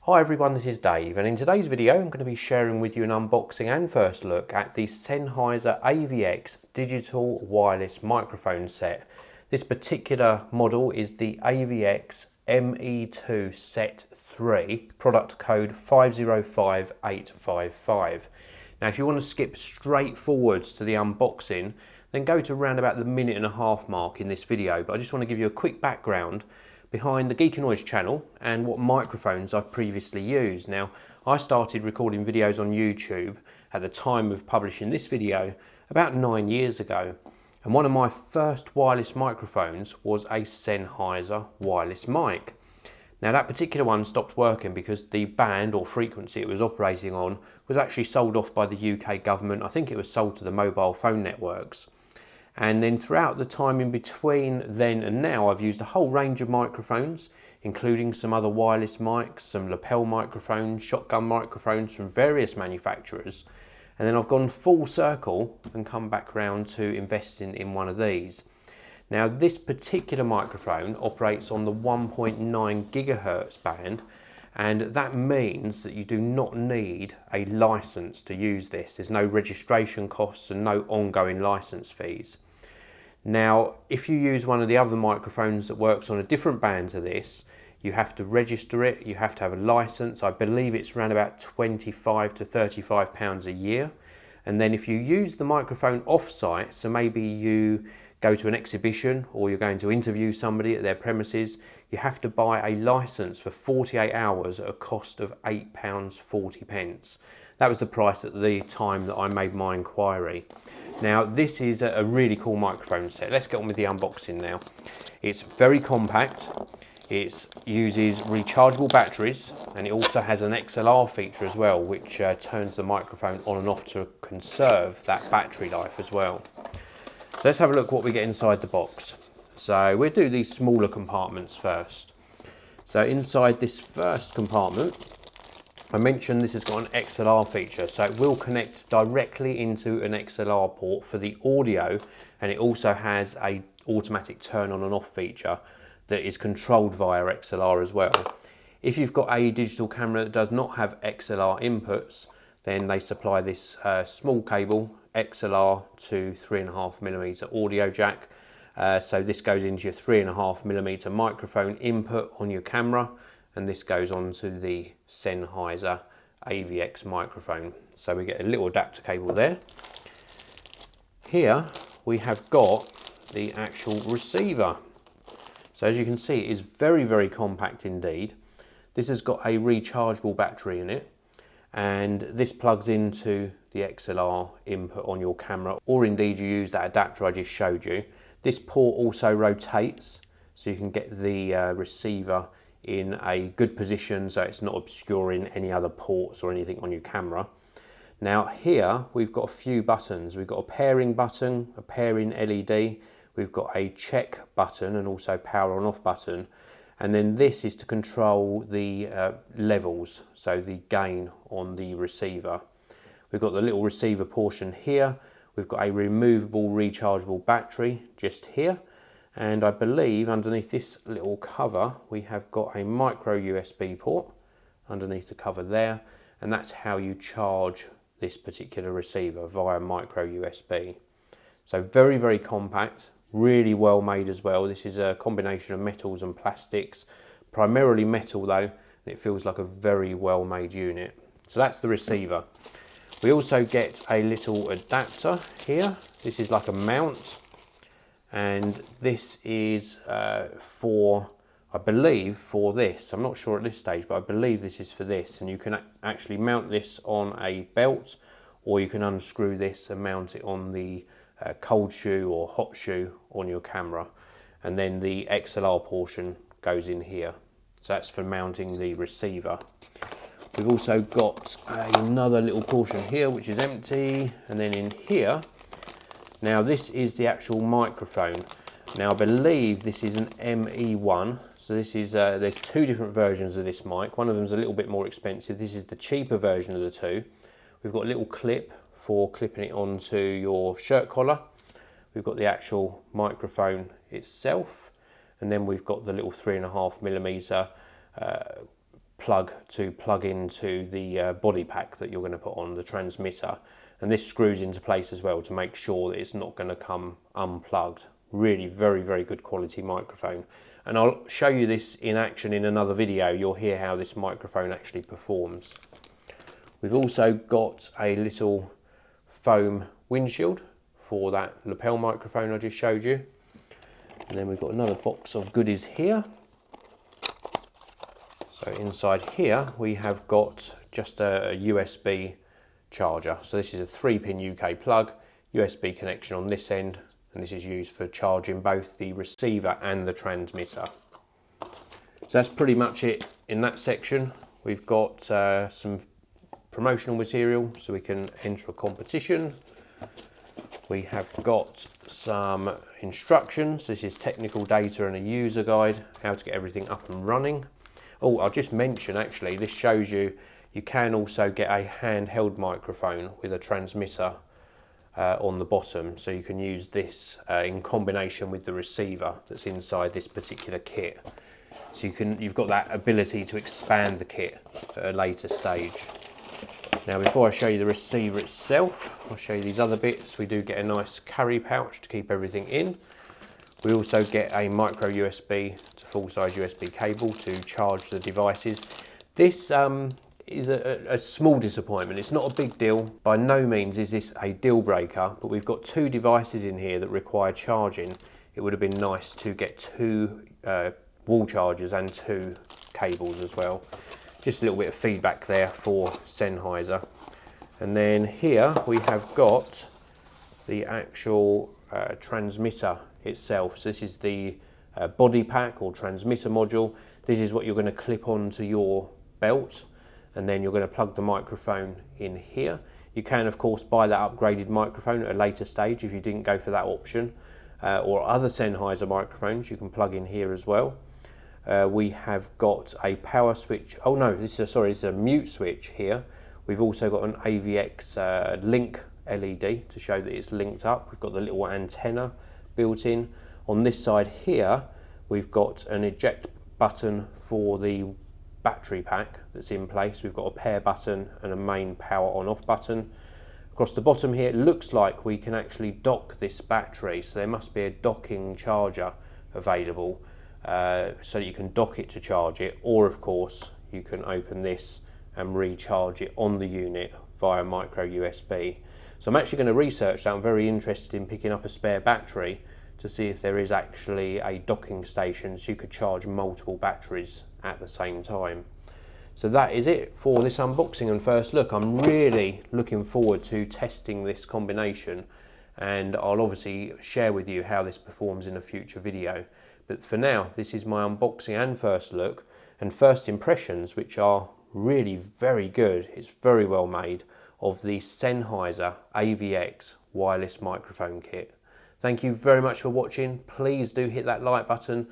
Hi everyone, this is Dave, and in today's video I'm going to be sharing with you an unboxing and first look at the Sennheiser AVX digital wireless microphone set. This particular model is the AVX ME2 Set 3, product code 505855. Now if you want to skip straight forwards to the unboxing, then go to around about the minute-and-a-half mark in this video, but I just want to give you a quick background behind the Geekanoids channel and what microphones I've previously used. Now, I started recording videos on YouTube at the time of publishing this video about 9 years ago. And one of my first wireless microphones was a Sennheiser wireless mic. Now that particular one stopped working because the band or frequency it was operating on was actually sold off by the UK government. I think it was sold to the mobile phone networks. And then throughout the time in between then and now, I've used a whole range of microphones, including some other wireless mics, some lapel microphones, shotgun microphones from various manufacturers. And then I've gone full circle and come back round to investing in one of these. Now this particular microphone operates on the 1.9 gigahertz band, and that means that you do not need a license to use this. There's no registration costs and no ongoing license fees. Now, if you use one of the other microphones that works on a different band to this, you have to register it, you have to have a license. I believe it's around about 25 to 35 pounds a year. And then if you use the microphone off-site, so maybe you go to an exhibition or you're going to interview somebody at their premises, you have to buy a license for 48 hours at a cost of £8.40. That was the price at the time that I made my inquiry. Now this is a really cool microphone set. Let's get on with the unboxing now. It's very compact, it uses rechargeable batteries, and it also has an XLR feature as well, which turns the microphone on and off to conserve that battery life as well. So let's have a look what we get inside the box. So we'll do these smaller compartments first. So inside this first compartment, I mentioned this has got an XLR feature, so it will connect directly into an XLR port for the audio, and it also has a automatic turn on and off feature that is controlled via XLR as well. If you've got a digital camera that does not have XLR inputs, then they supply this small cable XLR to 3.5mm audio jack. So this goes into your 3.5mm microphone input on your camera, and this goes on to the Sennheiser AVX microphone. So we get a little adapter cable there. Here we have got the actual receiver. So as you can see, it is very, very compact indeed. This has got a rechargeable battery in it, and this plugs into the XLR input on your camera, or indeed you use that adapter I just showed you. This port also rotates, so you can get the receiver in a good position so it's not obscuring any other ports or anything on your camera. Now here we've got a few buttons. We've got a pairing button, a pairing LED, we've got a check button and also power on off button, and then this is to control the levels, so the gain on the receiver. We've got the little receiver portion here, we've got a removable rechargeable battery just here, and I believe underneath this little cover we have got a micro USB port underneath the cover there, and that's how you charge this particular receiver, via micro USB. So very, very compact, really well made as well. This is a combination of metals and plastics, primarily metal though, and it feels like a very well made unit. So that's the receiver. We also get a little adapter here. This is like a mount, and this is for, I believe, for this. I'm not sure at this stage, but I believe this is for this, and you can actually mount this on a belt, or you can unscrew this and mount it on the cold shoe or hot shoe on your camera, and then the XLR portion goes in here. So that's for mounting the receiver. We've also got another little portion here which is empty, and then in here, now this is the actual microphone. Now I believe this is an ME1, so this is there's two different versions of this mic. One of them is a little bit more expensive. This is the cheaper version of the two. We've got a little clip for clipping it onto your shirt collar. We've got the actual microphone itself, and then we've got the little 3.5mm plug to plug into the body pack that you're going to put on the transmitter, and this screws into place as well to make sure that it's not going to come unplugged. Really very good quality microphone, and I'll show you this in action in another video. You'll hear how this microphone actually performs. We've also got a little foam windshield for that lapel microphone I just showed you, and then we've got another box of goodies here. So inside here we have got just a USB charger. So this is a 3-pin UK plug, USB connection on this end, and this is used for charging both the receiver and the transmitter. So that's pretty much it in that section. We've got some promotional material so we can enter a competition. We have got some instructions. This is technical data and a user guide, how to get everything up and running. Oh, I'll just mention actually, this shows you can also get a handheld microphone with a transmitter on the bottom, so you can use this in combination with the receiver that's inside this particular kit. So you've got that ability to expand the kit at a later stage. Now before I show you the receiver itself, I'll show you these other bits. We do get a nice carry pouch to keep everything in. We also get a micro USB to full-size USB cable to charge the devices. This is a small disappointment. It's not a big deal. By no means is this a deal breaker, but we've got 2 devices in here that require charging. It would have been nice to get 2 wall chargers and 2 cables as well. Just a little bit of feedback there for Sennheiser. And then here we have got the actual transmitter itself. So this is the body pack or transmitter module. This is what you're going to clip onto your belt, and then you're going to plug the microphone in here. You can of course buy that upgraded microphone at a later stage if you didn't go for that option, or other Sennheiser microphones you can plug in here as well. We have got a power switch. Oh no, this is a mute switch here. We've also got an AVX link LED to show that it's linked up. We've got the little antenna built in. On this side here, we've got an eject button for the battery pack that's in place. We've got a pair button and a main power on off button. Across the bottom here, it looks like we can actually dock this battery. So there must be a docking charger available so that you can dock it to charge it, or of course you can open this and recharge it on the unit via micro USB. So I'm actually going to research that. I'm very interested in picking up a spare battery to see if there is actually a docking station so you could charge multiple batteries at the same time. So that is it for this unboxing and first look. I'm really looking forward to testing this combination, and I'll obviously share with you how this performs in a future video. But for now, this is my unboxing and first look and first impressions, which are really very good. It's very well made, of the Sennheiser AVX wireless microphone kit. Thank you very much for watching. Please do hit that like button.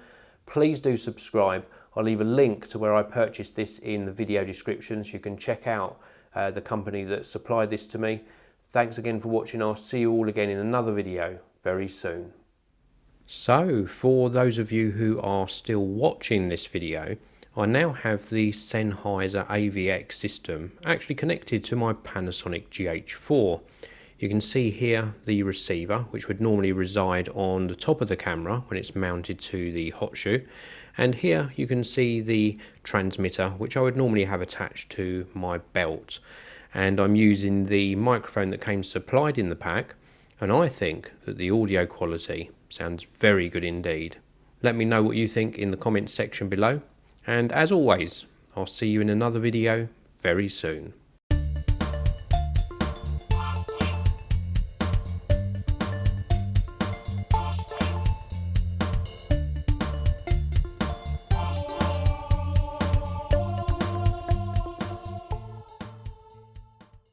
Please do subscribe. I'll leave a link to where I purchased this in the video description so you can check out the company that supplied this to me. Thanks again for watching. I'll see you all again in another video very soon. So for those of you who are still watching this video, I now have the Sennheiser AVX system actually connected to my Panasonic GH4. You can see here the receiver, which would normally reside on the top of the camera when it's mounted to the hot shoe. And here you can see the transmitter, which I would normally have attached to my belt. And I'm using the microphone that came supplied in the pack, and I think that the audio quality sounds very good indeed. Let me know what you think in the comments section below. And as always, I'll see you in another video very soon.